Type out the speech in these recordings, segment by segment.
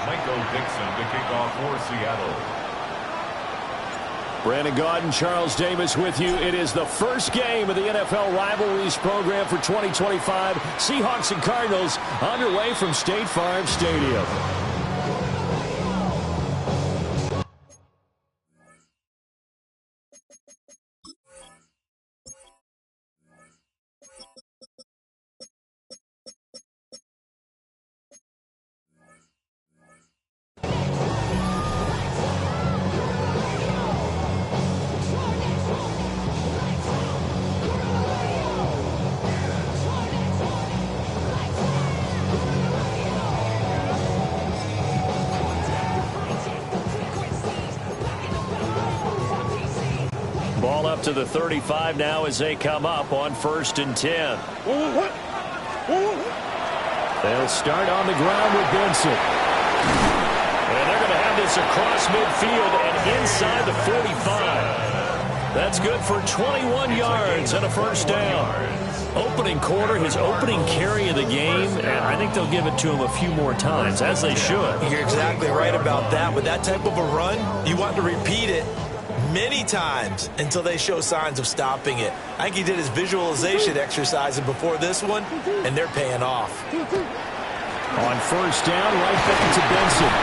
Dixon to kick off for Seattle. Brandon Gaudin, Charles Davis with you. It is the first game of the NFL Rivalries program for 2025. Seahawks and Cardinals underway from State Farm Stadium. Ball up to the 35 now as they come up on 1st and 10. They'll start on the ground with Benson. And they're going to have this across midfield and inside the 45. That's good for 21 yards and a first down. Opening quarter, his opening carry of the game, and I think they'll give it to him a few more times, as they should. You're exactly right about that. With that type of a run, you want to repeat it many times until they show signs of stopping it. I think he did his visualization exercises before this one, and they're paying off. On 1st down, right back to Benson.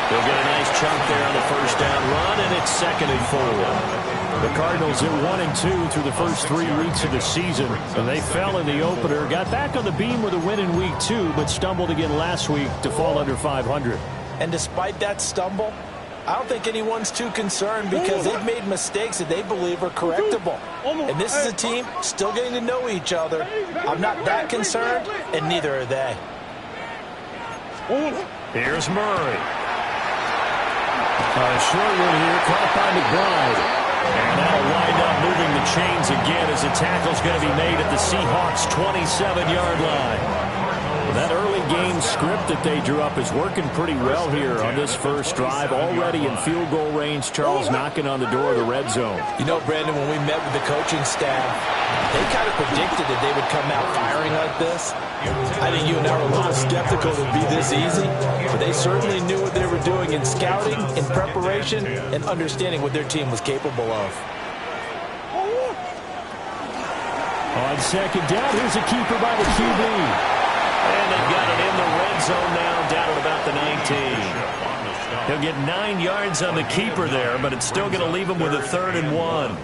They'll get a nice chunk there on the 1st down run, and it's 2nd and 4. The Cardinals are 1-2 through the first 3 weeks of the season, and they fell in the opener, got back on the beam with a win in week 2, but stumbled again last week to fall under 500. And despite that stumble, I don't think anyone's too concerned because they've made mistakes that they believe are correctable. And this is a team still getting to know each other. I'm not that concerned, and neither are they. Here's Murray. A short one here, caught by McBride. And that'll wind up moving the chains again as the tackle's going to be made at the Seahawks' 27-yard line. That early game script that they drew up is working pretty well here on this first drive. Already in field goal range, Charles knocking on the door of the red zone. You know, Brandon, when we met with the coaching staff, they kind of predicted that they would come out firing like this. I think you and I were a little skeptical it would be this easy, but they certainly knew what they were doing in scouting, in preparation, and understanding what their team was capable of. On 2nd down, here's a keeper by the QB. And they've got it in the red zone now, down at about the 19. He'll get 9 yards on the keeper there, but it's still going to leave him with a 3rd and 1.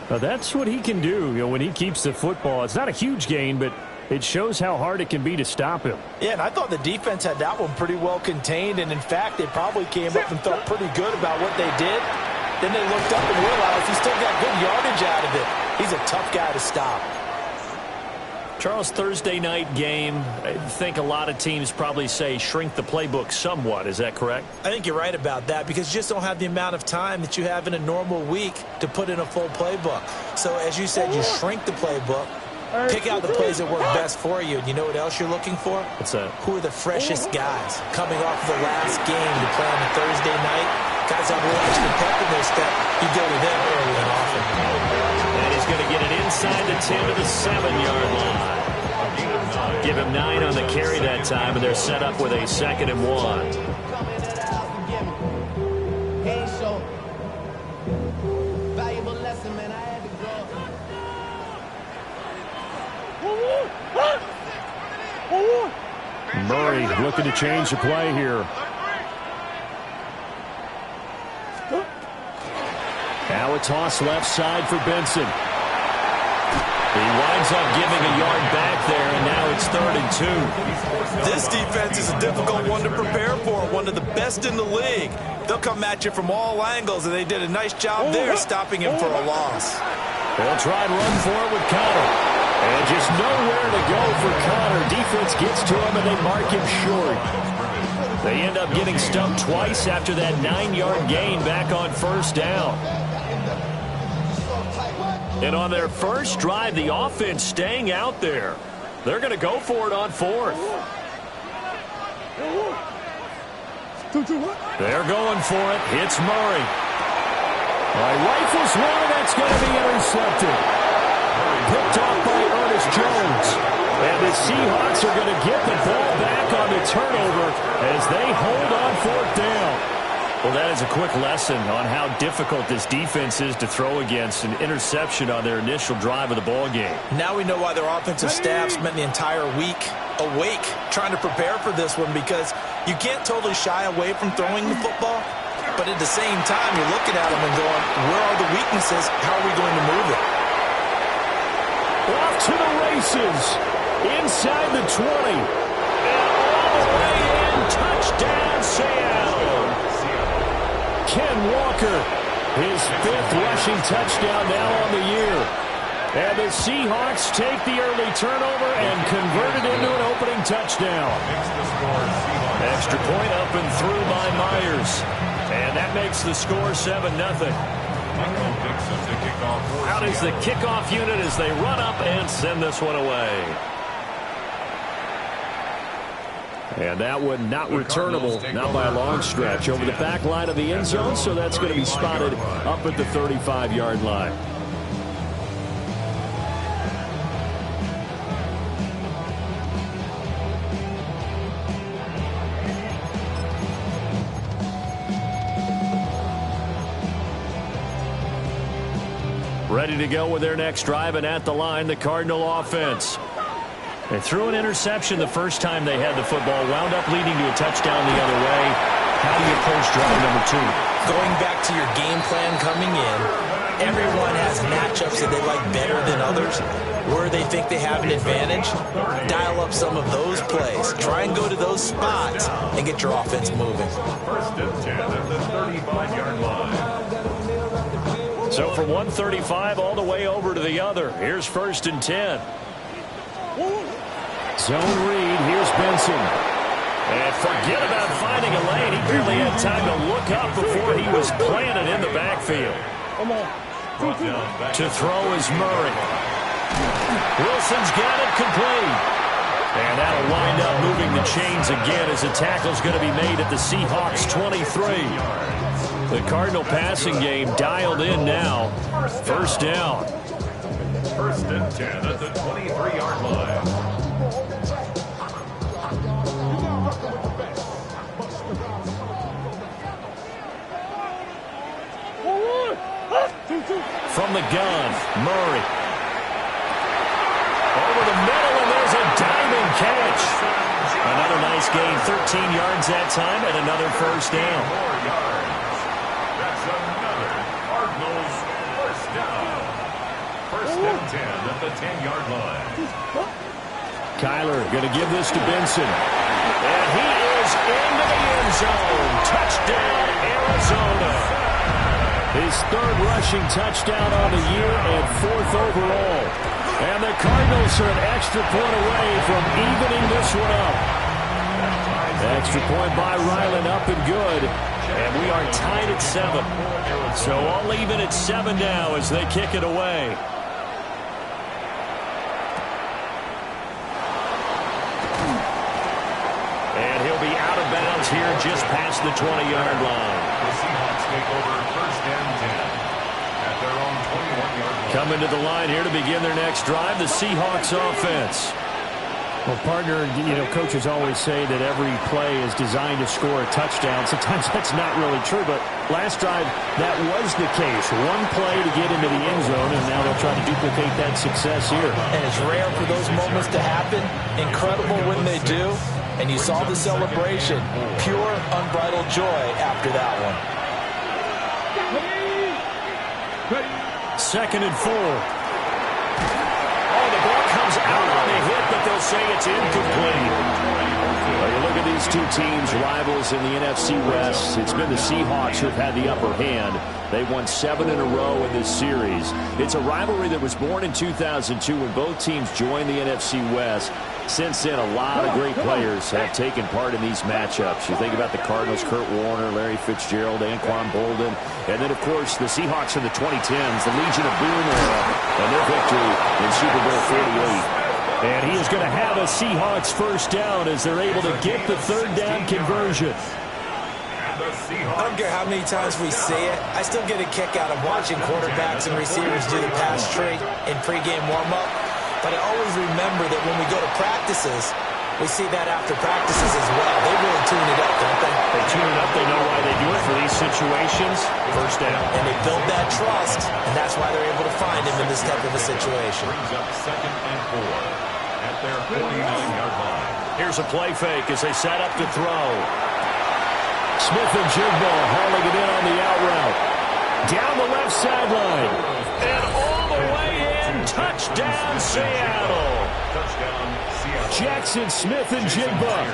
Now, that's what he can do, when he keeps the football. It's not a huge gain, but it shows how hard it can be to stop him. Yeah, and I thought the defense had that one pretty well contained, and in fact, they probably came up and felt pretty good about what they did. Then they looked up and realized he still got good yardage out of it. He's a tough guy to stop. Charles, Thursday night game, I think a lot of teams probably say shrink the playbook somewhat. Is that correct? I think you're right about that because you just don't have the amount of time that you have in a normal week to put in a full playbook. So as you said, you shrink the playbook, pick out the plays that work best for you. And you know what else you're looking for? What's that? Who are the freshest guys coming off the last game to play on a Thursday night? Guys have a little extra pep in their step. You go to them early and often. And he's going to get it inside the 10 to the 7-yard line. Give him 9 on the carry that time, and they're set up with a 2nd and 1. Murray looking to change the play here. Now a toss left side for Benson. He winds up giving a yard back there, and now it's 3rd and 2. This defense is a difficult one to prepare for, one of the best in the league. They'll come at you from all angles, and they did a nice job there stopping him for a loss. They'll try and run for it with Connor. And just nowhere to go for Connor. Defense gets to him, and they mark him short. They end up getting stumped twice after that 9-yard gain back on 1st down. And on their first drive, the offense staying out there. They're going to go for it on 4th. They're going for it. Hits Murray. Rifles one, and that's going to be intercepted. Picked off by Ernest Jones. And the Seahawks are going to get the ball back on the turnover as they hold on fourth down. Well, that is a quick lesson on how difficult this defense is to throw against an interception on their initial drive of the ball game. Now we know why their offensive staff spent the entire week awake trying to prepare for this one, because you can't totally shy away from throwing the football, but at the same time you're looking at them and going, where are the weaknesses? How are we going to move it? Off to the races. Inside the 20. And all the way in. Touchdown, Seattle. Ken Walker, his 5th rushing touchdown now on the year. And the Seahawks take the early turnover and convert it into an opening touchdown. Extra point up and through by Myers. And that makes the score 7-0. Out is the kickoff unit as they run up and send this one away. And that one not returnable, not by a long stretch, over the back line of the end zone, so that's going to be spotted up at the 35-yard line. Ready to go with their next drive, and at the line, the Cardinal offense. They threw an interception the first time they had the football, wound up leading to a touchdown the other way. How do you approach drive number 2? Going back to your game plan coming in, everyone has matchups that they like better than others. Where they think they have an advantage, dial up some of those plays. Try and go to those spots and get your offense moving. First and 10 at the 35-yard line. So from 135 all the way over to the other. Here's first and 10. Zone read. Here's Benson. And forget about finding a lane. He barely had time to look up before he was planted in the backfield. To throw is Murray. Wilson's got it complete. And that'll wind up moving the chains again as the tackle's going to be made at the Seahawks 23. The Cardinal passing game dialed in now. First down. First and 10 at the 23-yard line. From the gun, Murray. Over the middle, and there's a diving catch. Another nice gain, 13 yards that time, and another first down. That's another Cardinals first down. First and 10 at the 10-yard line. Kyler going to give this to Benson. And he is into the end zone. Touchdown, Arizona. His 3rd rushing touchdown on the year and 4th overall. And the Cardinals are an extra point away from evening this one up. Extra point by Ryland, up and good. And we are tied at 7. So all even at 7 now as they kick it away. And he'll be out of bounds here just past the 20-yard line. The Seahawks take over first and 10 at their own 21-yard line. Coming to the line here to begin their next drive, the Seahawks offense. Well, partner, you know, coaches always say that every play is designed to score a touchdown. Sometimes that's not really true, but last drive, that was the case. One play to get into the end zone, and now they'll try to duplicate that success here. And it's rare for those moments to happen. Incredible when they do. And you saw the celebration. Pure, unbridled joy after that one. 2nd and 4. Oh, the ball comes out on the hit, but they'll say it's incomplete. Well, you look at these two teams, rivals in the NFC West. It's been the Seahawks who have had the upper hand. They've won 7 in a row in this series. It's a rivalry that was born in 2002 when both teams joined the NFC West. Since then, a lot of great players have taken part in these matchups. You think about the Cardinals, Kurt Warner, Larry Fitzgerald, Anquan Bolden, and then, of course, the Seahawks in the 2010s, the Legion of Boom era, and their victory in Super Bowl 48. And he is going to have a Seahawks first down as they're able to get the 3rd down conversion. I don't care how many times we see it. I still get a kick out of watching quarterbacks and receivers do the pass tree in pregame warm-up. But I always remember that when we go to practices, we see that after practices as well. They really tune it up, don't they? They tune it up. They know why they do it for these situations. First down. And they build that trust, and that's why they're able to find him in this type of a situation. Brings up 2nd and 4 at their 49-yard line. Here's a play fake as they set up to throw. Smith and Jigba hauling it in on the out route. Down the left sideline. And all the way in. Touchdown, Seattle. Touchdown, Seattle. Jackson Smith and Jigba.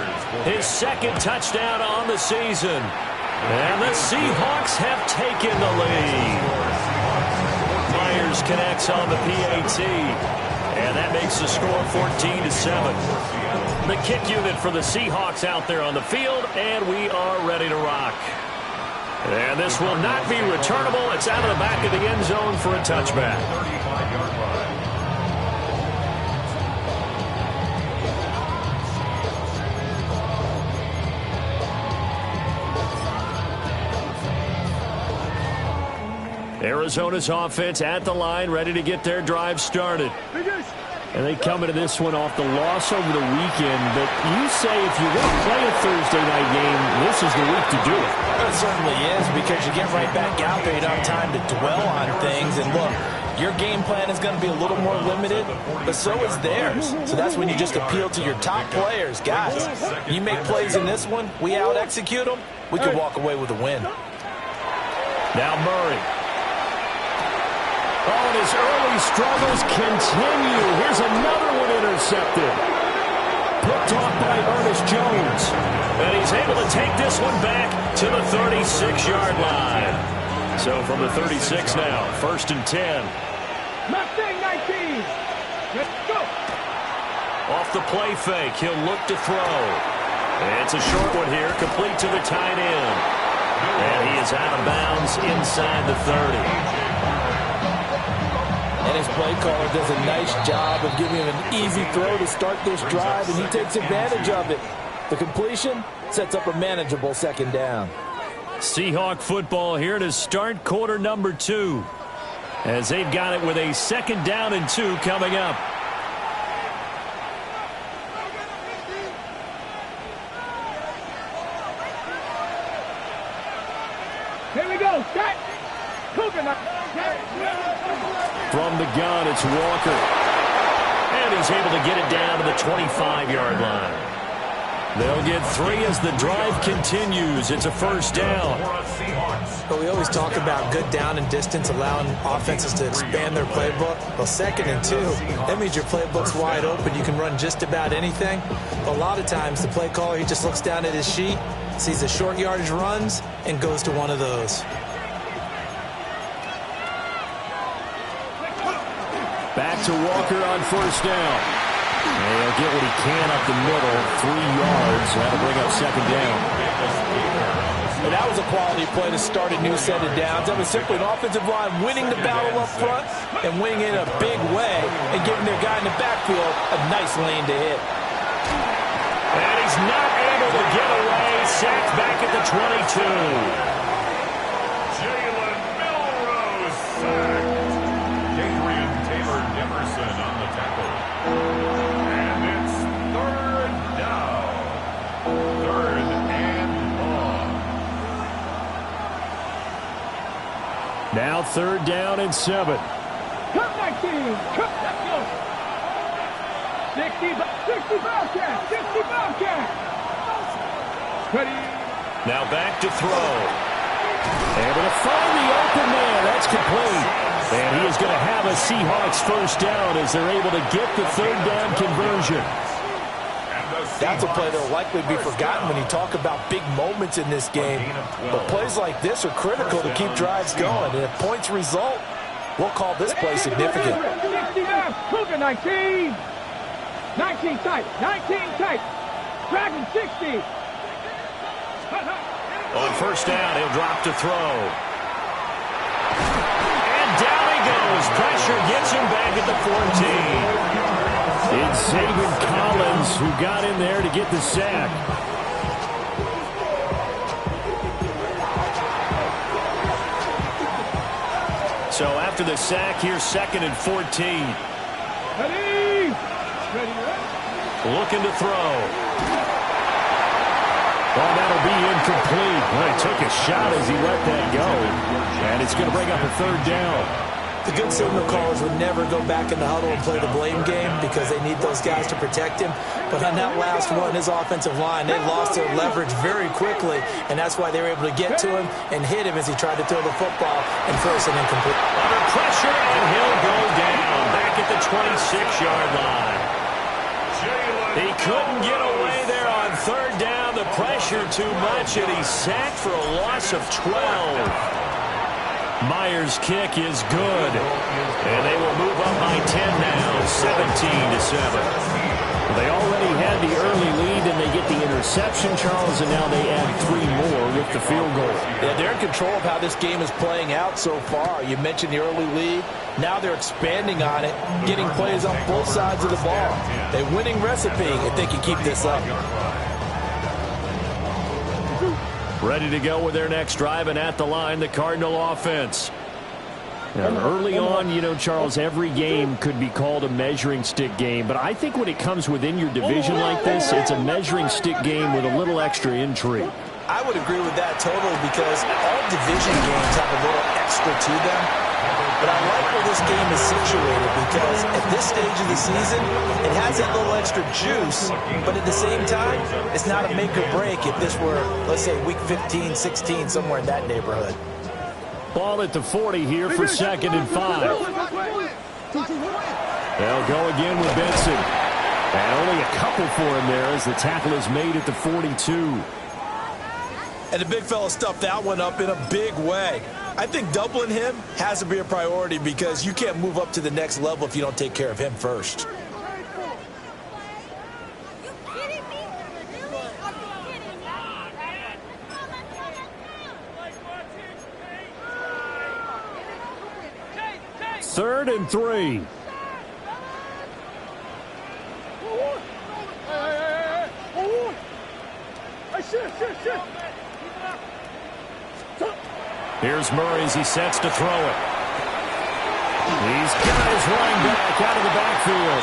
His 2nd touchdown on the season. And the Seahawks have taken the lead. Myers connects on the PAT. And that makes the score 14-7. The kick unit for the Seahawks out there on the field, and we are ready to rock. And this will not be returnable. It's out of the back of the end zone for a touchback. 35-yard line. Arizona's offense at the line, ready to get their drive started. And they come into this one off the loss over the weekend. But you say if you want to play a Thursday night game, this is the week to do it. It certainly is, because you get right back out there. You don't have time to dwell on things. And look, your game plan is going to be a little more limited, but so is theirs. So that's when you just appeal to your top players. Guys, you make plays in this one, we out-execute them, we could walk away with a win. Now Murray. Oh, and his early struggles continue. Here's another one intercepted. Picked off by Ernest Jones. And he's able to take this one back to the 36-yard line. So from the 36 now, 1st and 10. Mustang 19. Let's go. Off the play fake, he'll look to throw. And it's a short one here, complete to the tight end. And he is out of bounds inside the 30. And his play caller does a nice job of giving him an easy throw to start this drive, and he takes advantage of it. The completion sets up a manageable 2nd down. Seahawk football here to start quarter number 2, as they've got it with a 2nd down and 2 coming up. Here we go. Set. From the gun, it's Walker. And he's able to get it down to the 25-yard line. They'll get 3 as the drive continues. It's a 1st down. But we always talk about good down and distance, allowing offenses to expand their playbook. Well, 2nd and 2, that means your playbook's wide open. You can run just about anything. A lot of times, the play caller, he just looks down at his sheet, sees the short yardage runs, and goes to one of those. Back to Walker on 1st down. And he'll get what he can up the middle, 3 yards. That'll bring up 2nd down. And that was a quality play to start a new set of downs. That was simply an offensive line winning the battle up front and winning it in a big way and giving their guy in the backfield a nice lane to hit. And he's not able to get away. Sacked back at the 22. Jalen Milrose sacked. On the tackle. And it's 3rd down. 3rd and long. Now 3rd down and 7. Come 19. Come. Let's go. 60 Bobcat. 60 Bobcat. Ready. Now back to throw. Able to find the open man. That's complete. And he is going to have a Seahawks 1st down as they're able to get the 3rd down conversion. That's a play that will likely be forgotten when you talk about big moments in this game. But plays like this are critical to keep drives going. And if points result, we'll call this play significant. 69, Cougar 19. 19 tight. 19 tight. Dragon 60. On 1st down, he'll drop to throw. Down he goes. Pressure gets him back at the 14. It's Zayvon Collins who got in there to get the sack. So after the sack, here's 2nd and 14. Ready. Looking to throw. Oh, that'll be incomplete. Well, he took a shot as he let that go. And it's going to bring up a third down. The good signal callers would never go back in the huddle and play the blame game because they need those guys to protect him. But on that last one, his offensive line, they lost their leverage very quickly, and that's why they were able to get to him and hit him as he tried to throw the football and force an incomplete. Under pressure, and he'll go down back at the 26-yard line. He couldn't get away there on third down. The pressure too much, and he's sacked for a loss of 12. Myers' kick is good, and they will move up by 10 now, 17-7. They already had the early lead, and they get the interception, Charles, and now they add 3 more with the field goal. Yeah, they're in control of how this game is playing out so far. You mentioned the early lead. Now they're expanding on it, getting plays on both sides of the ball. A winning recipe if they can keep this up. Ready to go with their next drive, and at the line, the Cardinal offense. Now, early on, you know, Charles, every game could be called a measuring stick game, but I think when it comes within your division like this, it's a measuring stick game with a little extra intrigue. I would agree with that totally because all division games have a little extra to them. But I like where this game is situated because at this stage of the season, it has that little extra juice, but at the same time, it's not a make or break if this were, let's say, week 15, 16, somewhere in that neighborhood. Ball at the 40 here for 2nd and 5. They'll go again with Benson. And only a couple for him there as the tackle is made at the 42. And the big fella stuffed that one up in a big way. I think doubling him has to be a priority because you can't move up to the next level if you don't take care of him first. Third and 3. Here's Murray as he sets to throw it. He's got his running back out of the backfield.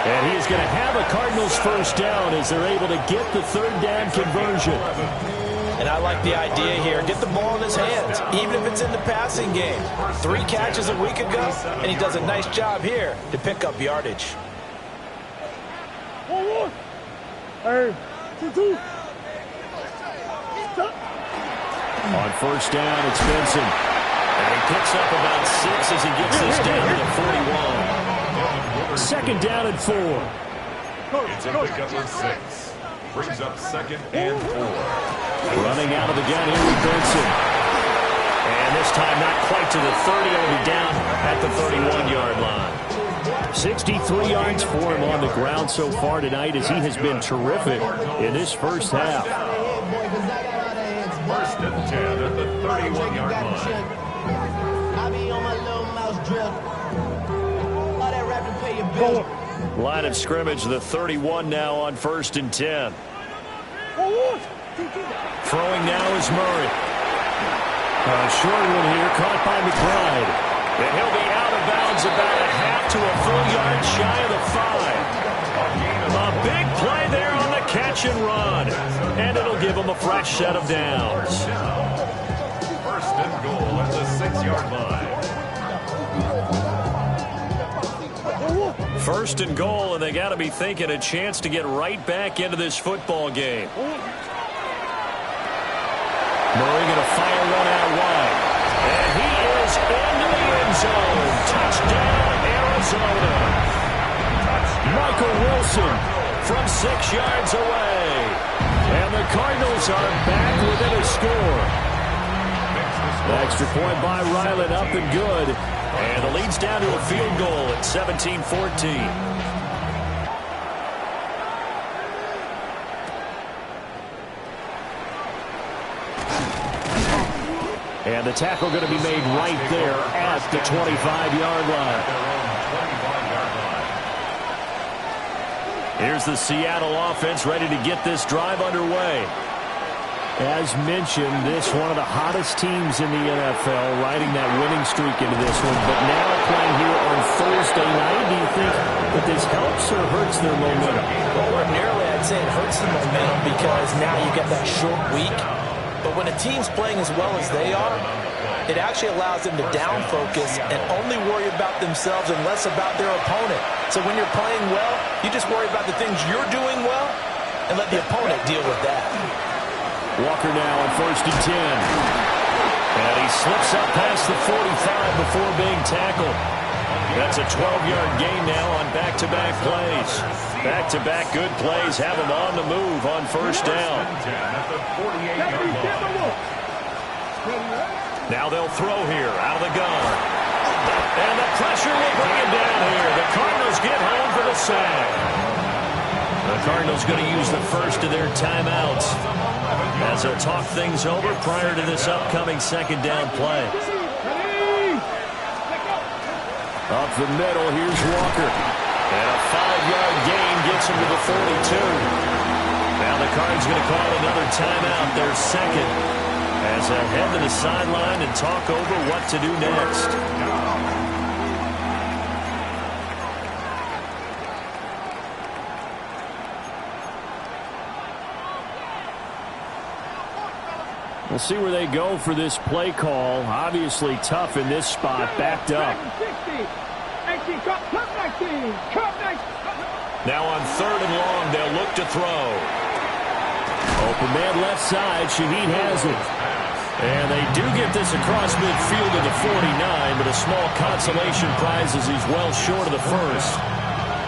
And he is going to have a Cardinals first down as they're able to get the third down conversion. And I like the idea here. Get the ball in his hands, even if it's in the passing game. 3 catches a week ago, and he does a nice job here to pick up yardage. On first down, it's Benson. And he picks up about 6 as he gets this down to the 41. Second down and 4. It's a pickup of 6. Brings up 2nd and 4. Running out of the gun here with Benson. And this time not quite to the 30, only down at the 31-yard line. 63 yards for him on the ground so far tonight as he has been terrific in this first half. First and 10 at the 31-yard line. Line of scrimmage, the 31 now on first and 10. Throwing now is Murray. A short one here, caught by McBride. And he'll be out of bounds about a half to a full yard shy of the 5. A big play there on the catch and run. And it'll give him a fresh set of downs. First and goal at the 6-yard line. First and goal, and they got to be thinking a chance to get right back into this football game. Murray going to fire one out wide. And he is into the end zone. Touchdown, Arizona. Michael Wilson from 6 yards away. And the Cardinals are back within a score. The extra point by Ryland up and good. And the lead's down to a field goal at 17-14. And the tackle going to be made right there at the 25-yard line. Here's the Seattle offense ready to get this drive underway. As mentioned, this one of the hottest teams in the NFL, riding that winning streak into this one. But now playing here on Thursday night, do you think that this helps or hurts their momentum? Well, ordinarily I'd say it hurts the momentum because now you get that short week. But when a team's playing as well as they are, it actually allows them to down focus and only worry about themselves and less about their opponent. So when you're playing well, you just worry about the things you're doing well and let the opponent deal with that. Walker now on 1st and 10. And he slips up past the 45 before being tackled. That's a 12-yard gain now on back-to-back plays. Back-to-back good plays have him on the move on 1st down. Now they'll throw here out of the gun. And the pressure will bring him down here. The Cardinals get home for the sack. The Cardinals going to use the first of their timeouts as they'll talk things over prior to this upcoming 2nd down play. Up the middle, here's Walker. And a 5-yard gain gets him to the 42. Now the Cards going to call another timeout, their second, as they'll head to the sideline and talk over what to do next. We'll see where they go for this play call. Obviously tough in this spot, backed up. Now on 3rd and long, they'll look to throw. Open man left side, Shaheed has it. And they do get this across midfield to the 49, but a small consolation prize as he's well short of the first.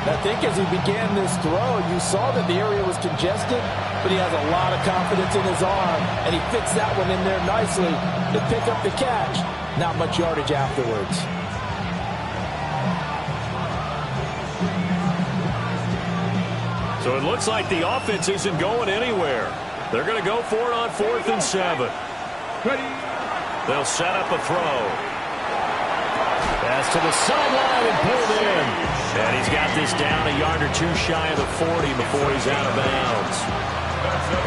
I think as he began this throw, you saw that the area was congested, but he has a lot of confidence in his arm, and he fits that one in there nicely to pick up the catch. Not much yardage afterwards. So it looks like the offense isn't going anywhere. They're going to go for it on 4th and 7. They'll set up a throw. Pass to the sideline and pulled in. And he's got this down a yard or two shy of the 40 before he's out of bounds.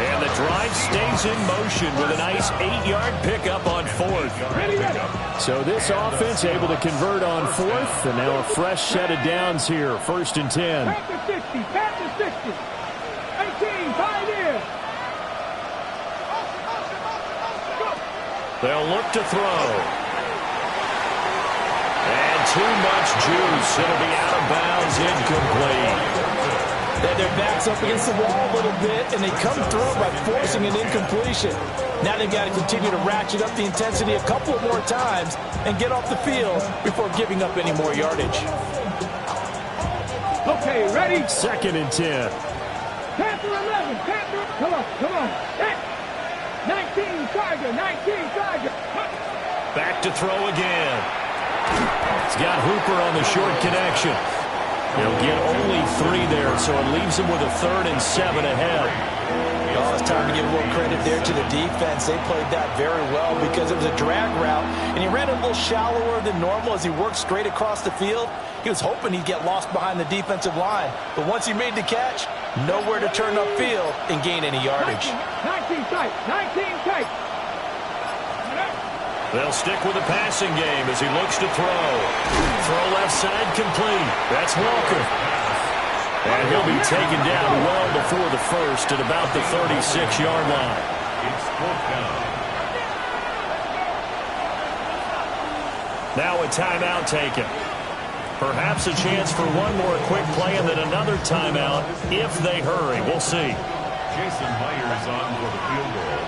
And the drive stays in motion with a nice 8-yard pickup on 4th. So this offense able to convert on 4th, and now a fresh set of downs here. 1st and 10. Back to 60, back to 60. 18, Pioneer. They'll look to throw. And too much juice. It'll be out of bounds, incomplete. Their backs up against the wall a little bit, and they come through by forcing an incompletion. Now they've got to continue to ratchet up the intensity a couple more times and get off the field before giving up any more yardage. Okay, ready? 2nd and 10. Panther 11, Panther, come on. 19, Tiger, 19, Tiger. Back to throw again. He's got Hooper on the short connection. He'll get only 3 there, so it leaves him with a 3rd and 7 ahead. Oh, it's time to give a little credit there to the defense. They played that very well because it was a drag route, and he ran a little shallower than normal as he worked straight across the field. He was hoping he'd get lost behind the defensive line, but once he made the catch, nowhere to turn upfield and gain any yardage. 19 tight, 19 tight. They'll stick with the passing game as he looks to throw. Throw left side complete. That's Walker. And he'll be taken down well before the first at about the 36-yard line. It's 4th down. Now a timeout taken. Perhaps a chance for one more quick play and then another timeout if they hurry. We'll see. Jason Myers on for the field goal.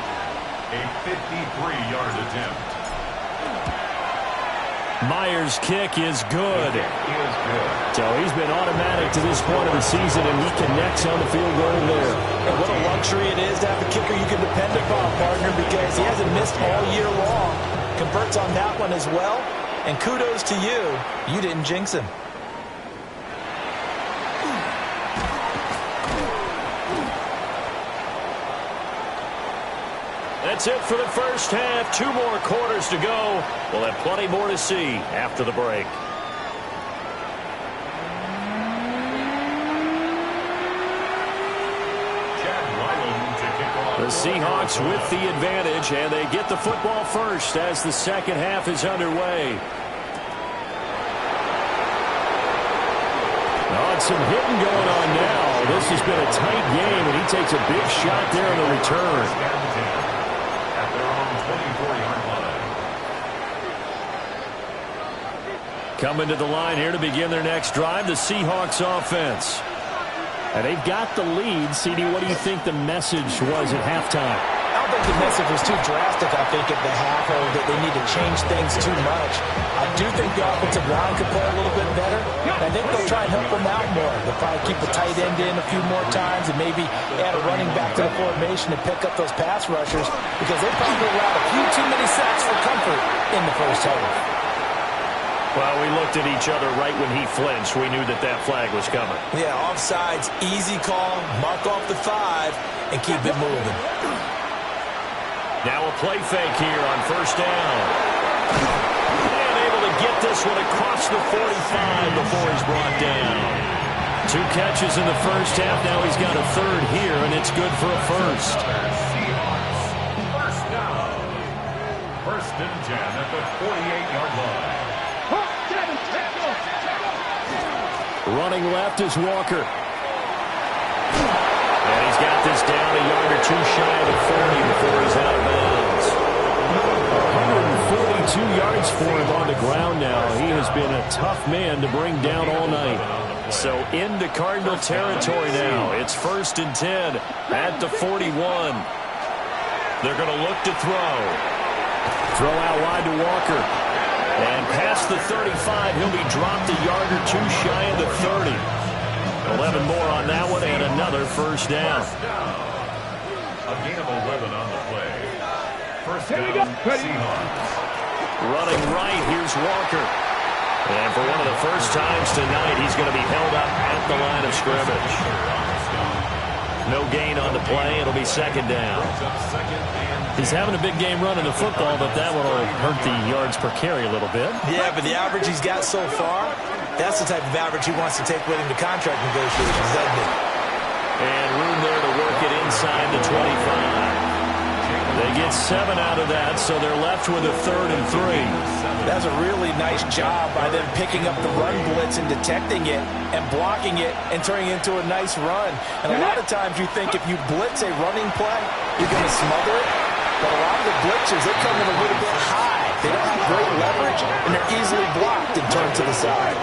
A 53-yard attempt. Myers' kick is good. So he's been automatic to this point of the season, and he connects on the field goal there. And what a luxury it is to have a kicker you can depend upon, partner, because he hasn't missed all year long. Converts on that one as well. And kudos to you. You didn't jinx him. That's it for the first half. 2 more quarters to go. We'll have plenty more to see after the break. Chad Ryland to kick off. The Seahawks with the advantage, and they get the football first as the second half is underway. Some hitting going on now. This has been a tight game, and he takes a big shot there on the return. At their own 24-yard line. Coming to the line here to begin their next drive, the Seahawks offense. And they've got the lead. CD, what do you think the message was at halftime? I don't think the message was too drastic, I think, at the half, or that they need to change things too much. I do think the offensive line could play a little bit better. I think they'll try and help them out more. They'll probably keep a tight end in a few more times and maybe add a running back to the formation to pick up those pass rushers, because they probably allowed a few too many sacks for comfort in the first half. Well, we looked at each other right when he flinched. We knew that that flag was coming. Yeah, offsides, easy call, mark off the 5, and keep it moving. Now a play fake here on first down. And able to get this one across the 45 before he's brought down. 2 catches in the first half. Now he's got a third here, and it's good for a first. First down. First and 10 at the 48-yard line. Running left is Walker. And he's got this down a yard or 2 shy of the 40 before he's out of bounds. 142 yards for him on the ground now. He has been a tough man to bring down all night. So into Cardinal territory now. It's first and 10 at the 41. They're going to look to throw. Throw out wide to Walker. And past the 35, he'll be dropped a yard or 2 shy of the 30. 11 more on that one, and another first down. A gain of 11 on the play. First down, Seahawks. Running right, here's Walker. And for one of the first times tonight, he's going to be held up at the line of scrimmage. No gain on the play. It'll be second down. He's having a big game running the football, but that one will hurt the yards per carry a little bit. Yeah, but the average he's got so far, that's the type of average he wants to take with him to contract negotiations, doesn't it? And room there to work it inside the 25. They get 7 out of that, so they're left with a 3rd and 3. That's a really nice job by them picking up the run blitz and detecting it and blocking it and turning it into a nice run. And a lot of times you think if you blitz a running play, you're going to smother it. But a lot of the blitzers, they come in a little bit high. They don't have great leverage, and they're easily blocked and turned to the side.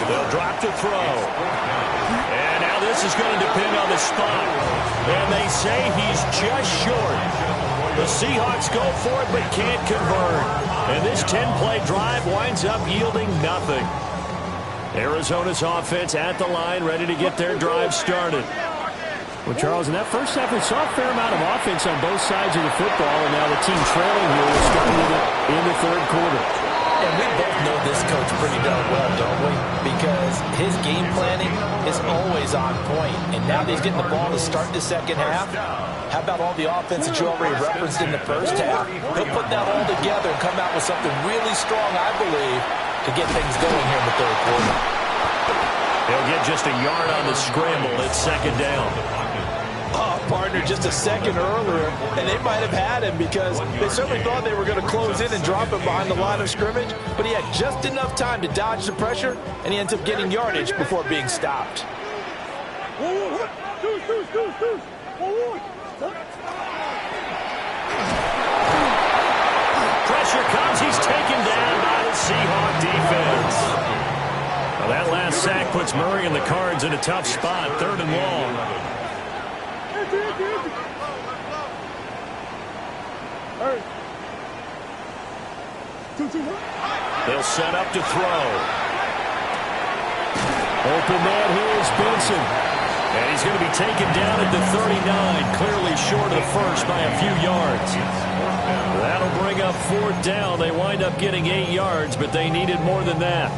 They'll drop to throw. And now this is going to depend on the spot. And they say he's just short. The Seahawks go for it but can't convert. And this 10-play drive winds up yielding nothing. Arizona's offense at the line, ready to get their drive started. Well, Charles, in that first half, we saw a fair amount of offense on both sides of the football, and now the team trailing here is starting in the third quarter. And we both know this coach pretty darn well, don't we? Because his game planning is always on point. And now that he's getting the ball to start the second half, how about all the offense that you already referenced in the first half? He'll put that all together and come out with something really strong, I believe, to get things going here in the third quarter. He'll get just a yard on the scramble. It's second down. Oh, partner, just a second earlier, and they might have had him because they certainly thought they were going to close in and drop him behind the line of scrimmage, but he had just enough time to dodge the pressure, and he ends up getting yardage before being stopped. Pressure comes. He's taken down by the Seahawk defense. Well, that last sack puts Murray and the Cards in a tough spot, 3rd and long. They'll set up to throw. Open man here is Benson. And he's going to be taken down at the 39, clearly short of the first by a few yards. That'll bring up 4th down. They wind up getting 8 yards, but they needed more than that.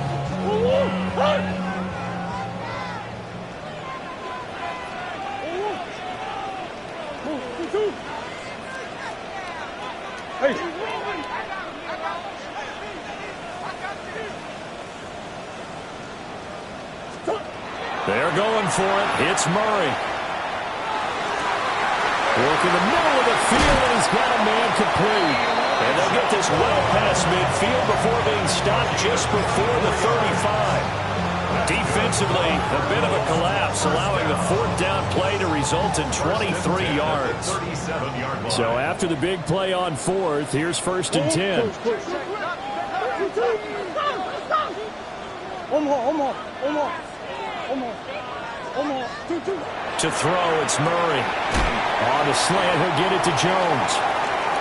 They're going for it. It's Murray. Work in the middle of the field, and he's got a man complete. And they'll get this well past midfield before being stopped just before the 35. Defensively, a bit of a collapse, allowing the fourth down play to result in 23 yards. So after the big play on fourth, here's 1st and 10. To throw, it's Murray. On the slant, he'll get it to Jones.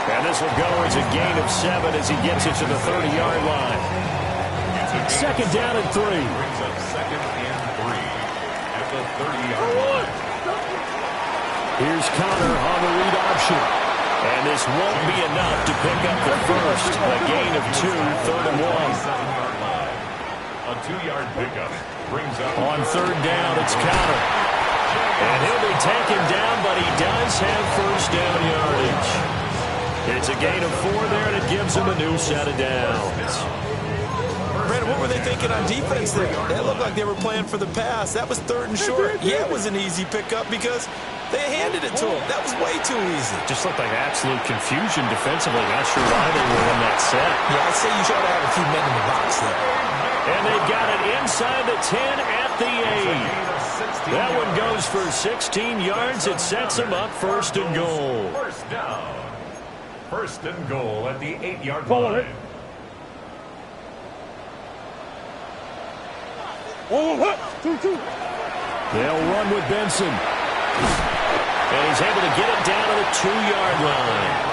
And this will go as a gain of 7 as he gets it to the 30-yard line. 2nd down and 3. Brings up 2nd and 3 at the 30-yard line. Here's Connor on the read option. And this won't be enough to pick up the first. A gain of 2, 3rd and 1. A 2-yard pickup brings up on 3rd down, it's Connor. And he'll be taken down, but he does have first down yardage. It's a gain of 4 there, and it gives him a new set of downs. Brandon, what were they thinking on defense there? It looked like they were playing for the pass. That was 3rd and short. Yeah, it was an easy pickup because they handed it to him. That was way too easy. Just looked like absolute confusion defensively. Not sure why they were in that set. Yeah, I'd say you should have a few men in the box there. And they've got it inside the 10 at the 8. That one goes for 16 yards. It sets them up 1st and goal. 1st down. 1st and goal at the 8-yard line. They'll run with Benson. And he's able to get it down to the 2-yard line.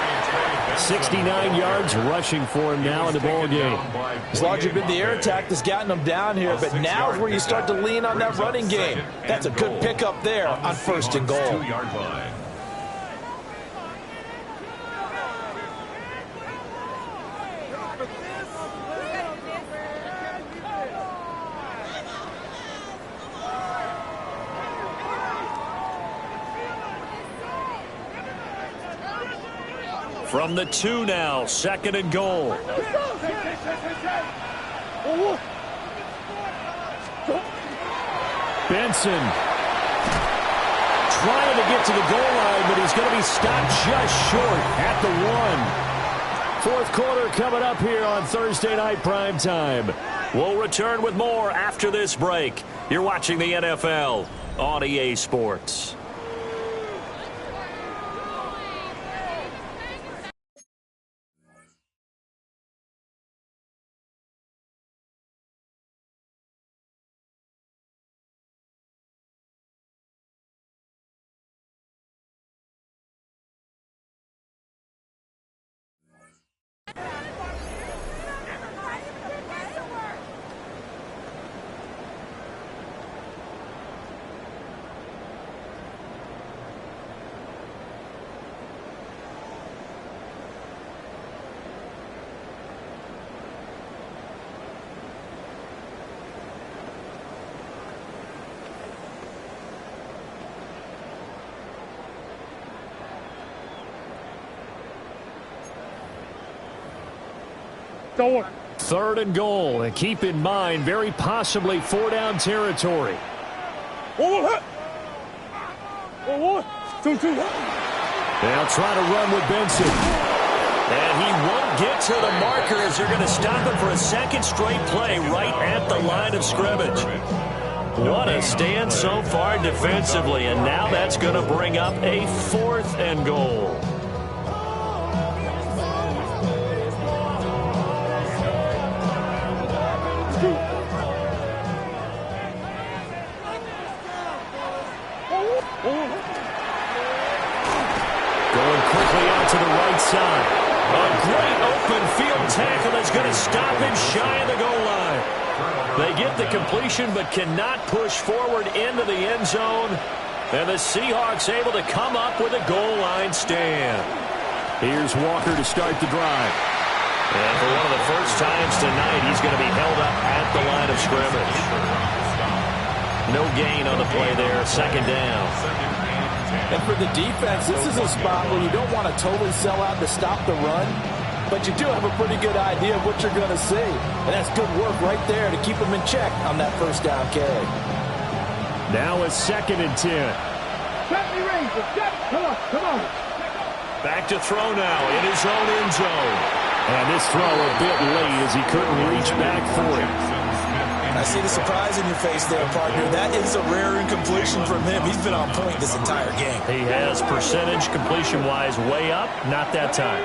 69 yards rushing for him now in the ball game. As long as you've been the air attack that's gotten them down here, but now is where you start to lean on that running game. That's a good pickup there on 1st and goal. 2-yard line. From the 2 now, 2nd and goal. Benson trying to get to the goal line, but he's going to be stopped just short at the 1. 4th quarter coming up here on Thursday Night Primetime. We'll return with more after this break. You're watching the NFL on EA Sports. Third and goal, and keep in mind, very possibly 4-down territory. They'll try to run with Benson. And he won't get to the markers. They're going to stop him for a second straight play right at the line of scrimmage. What a stand so far defensively, and now that's going to bring up a 4th and goal. Going quickly out to the right side. A great open field tackle that's going to stop him shy of the goal line. They get the completion but cannot push forward into the end zone. And the Seahawks able to come up with a goal line stand. Here's Walker to start the drive. And for one of the first times tonight, he's going to be held up at the line of scrimmage. No gain on the play there, 2nd down. And for the defense, this is a spot where you don't want to totally sell out to stop the run, but you do have a pretty good idea of what you're going to see. And that's good work right there to keep them in check on that 1st down carry. Now it's 2nd and 10. He raises. Come on, come on. Back to throw now in his own end zone. And this throw a bit late as he couldn't reach back for it. I see the surprise in your face there, partner. That is a rare incompletion from him. He's been on point this entire game. He has percentage completion-wise way up. Not that time.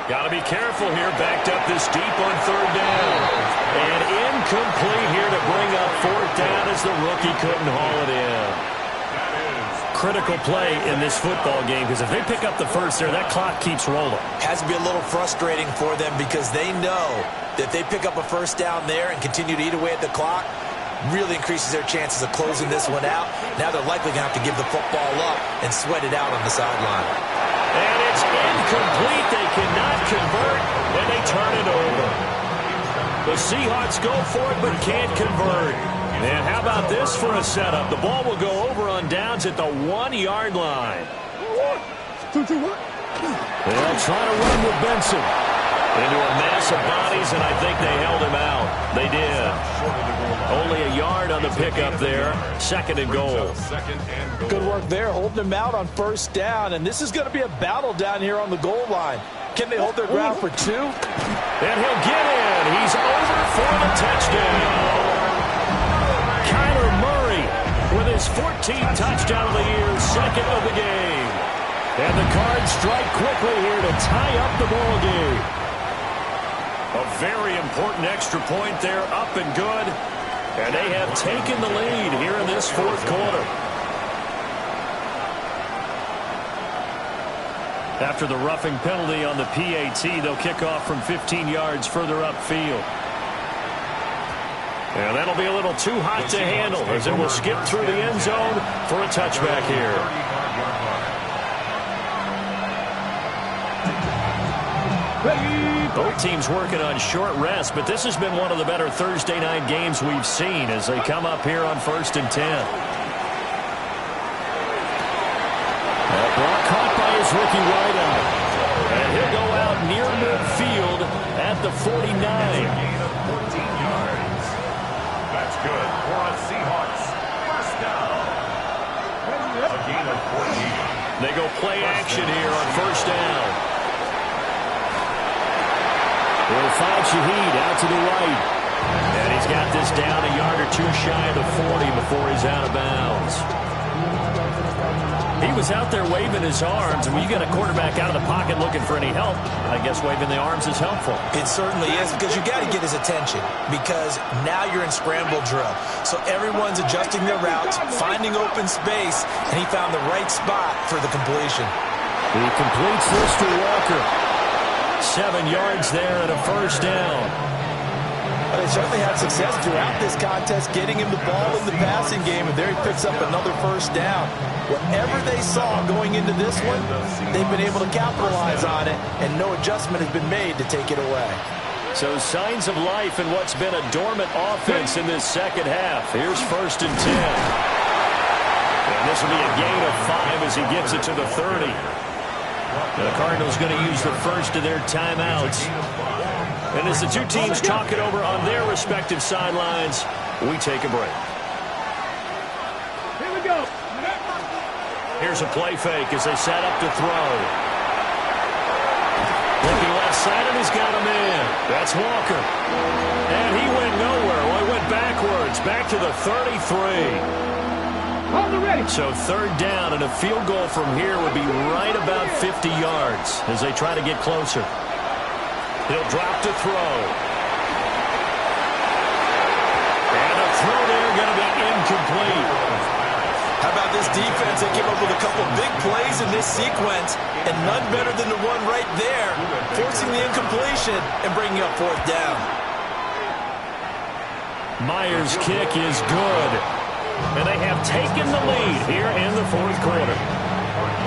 Got to be careful here. Backed up this deep on third down. And incomplete here to bring up fourth down as the rookie couldn't haul it in. Critical play in this football game because if they pick up the first there, that clock keeps rolling. Has to be a little frustrating for them because they know that if they pick up a first down there and continue to eat away at the clock, really increases their chances of closing this one out. Now they're likely going to have to give the football up and sweat it out on the sideline. And it's incomplete. They cannot convert, and they turn it over. The Seahawks go for it but can't convert. And how about this for a setup? The ball will go over on downs at the 1-yard line. They'll try to run with Benson. Into a mass of bodies, and I think they held him out. They did. Only a yard on the pickup there. Second and goal. Good work there, holding him out on first down. And this is going to be a battle down here on the goal line. Can they hold their ground for two? And he'll get in. He's over for the touchdown. Kyler Murray with his 14th touchdown of the year, second of the game. And the Cards strike quickly here to tie up the ball game. A very important extra point there, up and good. And they have taken the lead here in this fourth quarter. After the roughing penalty on the PAT, they'll kick off from 15 yards further upfield. And that'll be a little too hot to handle as it will skip through the end zone for a touchback here. Both teams working on short rest, but this has been one of the better Thursday night games we've seen as they come up here on 1st and 10. That block caught by his rookie wideout. And he'll go out near midfield at the 49. That's good for a Seahawks first down. A gain of 14. They go play action here on first down. Will find Shaheed out to the right. And he's got this down a yard or two shy of the 40 before he's out of bounds. He was out there waving his arms, and when you got a quarterback out of the pocket looking for any help, I guess waving the arms is helpful. It certainly is, because you got to get his attention, because now you're in scramble drill. So everyone's adjusting their routes, finding open space, and he found the right spot for the completion. He completes this to Walker. 7 yards there and a first down. But they certainly had success throughout this contest, getting him the ball in the passing game, and there he picks up another first down. Whatever they saw going into this one, they've been able to capitalize on it, and no adjustment has been made to take it away. So signs of life in what's been a dormant offense in this second half. Here's 1st and 10. And this will be a gain of 5 as he gets it to the 30. The Cardinals going to use the first of their timeouts. And as the two teams talk it over on their respective sidelines, we take a break. Here we go. Here's a play fake as they set up to throw. Looking left side, and he's got him in. That's Walker. And he went nowhere. Well, he went backwards, back to the 33. So 3rd down, and a field goal from here would be right about 50 yards as they try to get closer. He'll drop to throw. And a throw there going to be incomplete. How about this defense? They came up with a couple big plays in this sequence, and none better than the one right there, forcing the incompletion and bringing up 4th down. Myers' kick is good. And they have taken the lead here in the 4th quarter.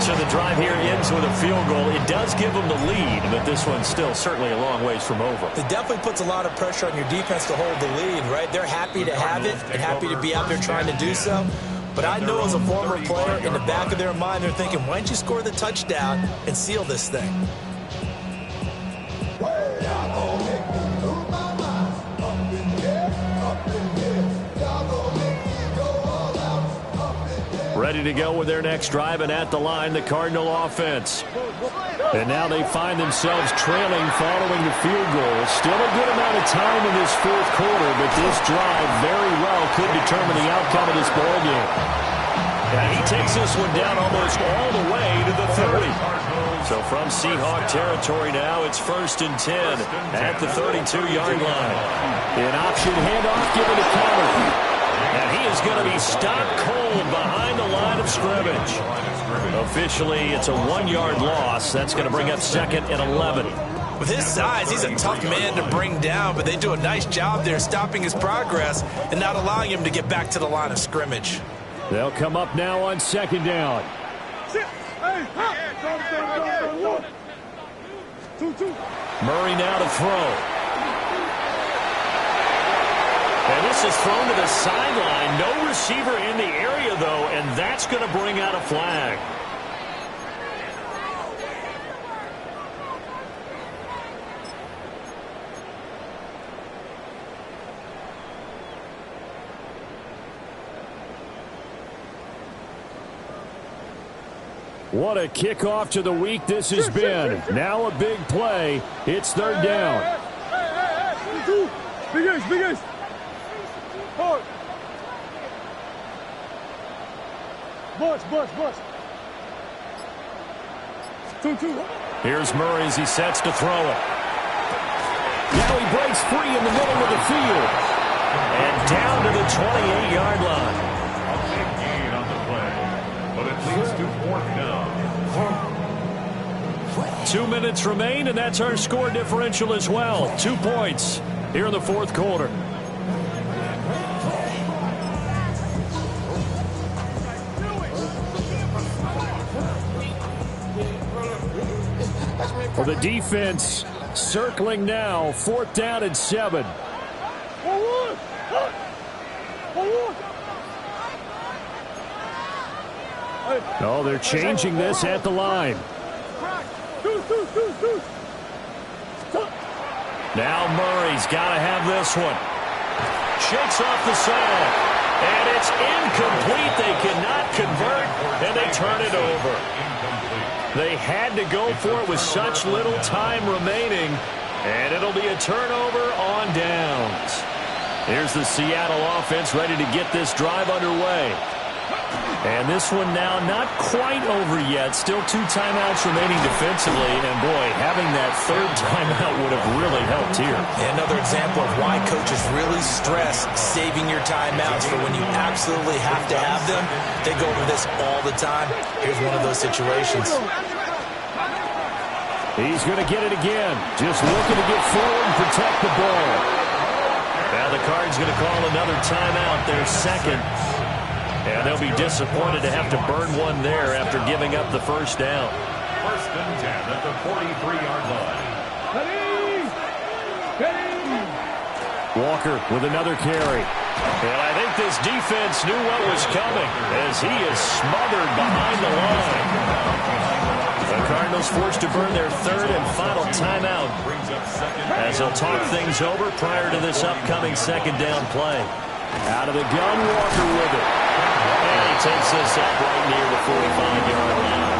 So the drive here ends with a field goal. It does give them the lead, but this one's still certainly a long ways from over. It definitely puts a lot of pressure on your defense to hold the lead, right? They're happy to have it and happy to be out there trying to do so. But I know as a former player, in the back of their mind, they're thinking, why don't you score the touchdown and seal this thing? Ready to go with their next drive, and at the line, the Cardinal offense. And now they find themselves trailing following the field goal. Still a good amount of time in this fourth quarter, but this drive very well could determine the outcome of this ballgame. And he takes this one down almost all the way to the 30. So from Seahawk territory now, it's 1st and 10 at the 32-yard line. An option handoff given to Connor. And he is going to be stopped cold behind the line of scrimmage. Officially, it's a 1-yard loss. That's going to bring up 2nd and 11. With his size, he's a tough man to bring down, but they do a nice job there stopping his progress and not allowing him to get back to the line of scrimmage. They'll come up now on 2nd down. Murray now to throw. And this is thrown to the sideline. No receiver in the area, though, and that's going to bring out a flag. What a kickoff to the week this has been. Now a big play. It's 3rd down. Big ace. Hard. Bust. 2-2. Here's Murray as he sets to throw it. Now he breaks free in the middle of the field. And down to the 28-yard line. A big gain on the play, but it leads to 4th down. 2 minutes remain, and that's our score differential as well. 2 points here in the fourth quarter. For the defense, circling now, 4th down and 7. Oh, they're changing this at the line. Now Murray's got to have this one. Shakes off the side. And it's incomplete. They cannot convert, and they turn it over. They had to go for it with such little time remaining, and it'll be a turnover on downs. Here's the Seattle offense ready to get this drive underway. And this one now not quite over yet. Still 2 timeouts remaining defensively. And, boy, having that 3rd timeout would have really helped here. Another example of why coaches really stress saving your timeouts for when you absolutely have to have them. They go over this all the time. Here's one of those situations. He's going to get it again. Just looking to get forward and protect the ball. Now the Cards going to call another timeout, their 2nd. And they'll be disappointed to have to burn one there after giving up the 1st down. 1st and 10 at the 43-yard line. Walker with another carry. And I think this defense knew what was coming as he is smothered behind the line. The Cardinals forced to burn their 3rd and final timeout as they'll talk things over prior to this upcoming 2nd down play. Out of the gun, Walker with it. And he takes this up right near the 45-yard line.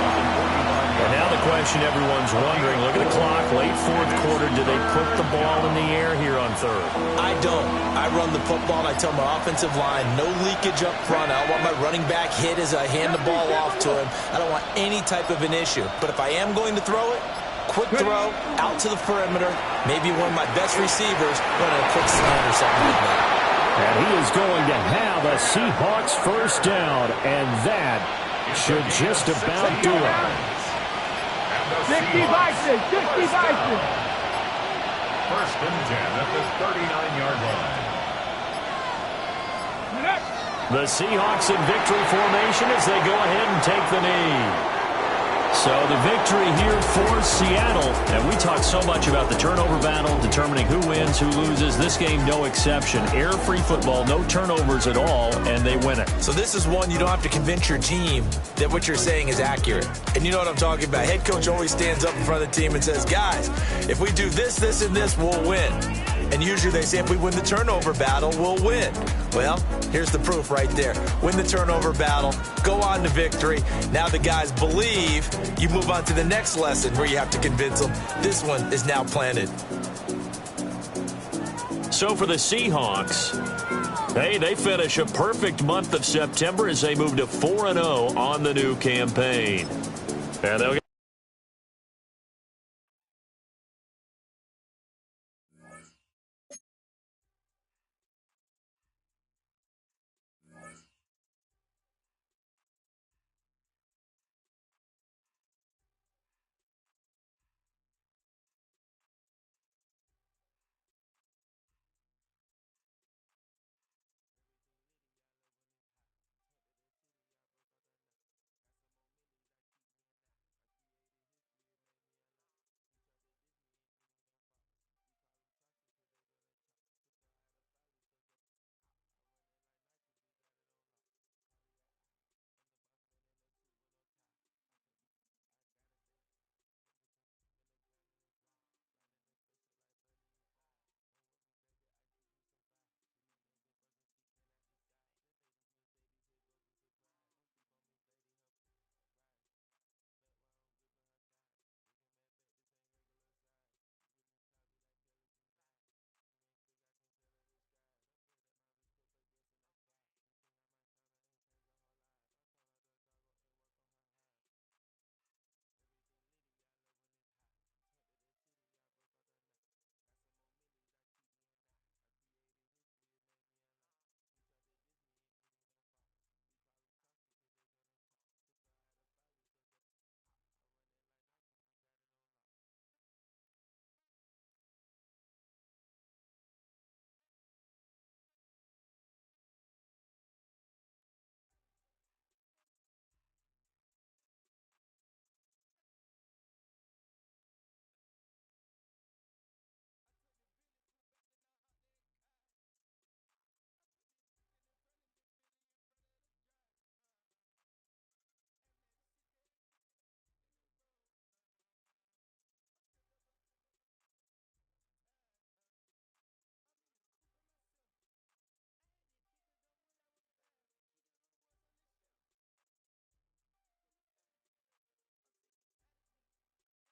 And now the question everyone's wondering, look at the clock, late fourth quarter, do they put the ball in the air here on 3rd? I don't. I run the football, and I tell my offensive line, no leakage up front. I don't want my running back hit as I hand the ball off to him. I don't want any type of an issue. But if I am going to throw it, quick throw, out to the perimeter, maybe one of my best receivers running a quick slant or something like that. And he is going to have a Seahawks 1st down, and that should just about do it. 60 Bison. 1st and 10 at the 39-yard line. The Seahawks in victory formation as they go ahead and take the knee. So the victory here for Seattle. And we talk so much about the turnover battle, determining who wins, who loses. This game, no exception. Error-free football, no turnovers at all, and they win it. So this is one you don't have to convince your team that what you're saying is accurate. And you know what I'm talking about. Head coach always stands up in front of the team and says, guys, if we do this, this, and this, we'll win. And usually they say if we win the turnover battle, we'll win. Well, here's the proof right there. Win the turnover battle, go on to victory. Now the guys believe. You move on to the next lesson where you have to convince them. This one is now planted. So for the Seahawks, hey, they finish a perfect month of September as they move to 4-0 on the new campaign. And they'll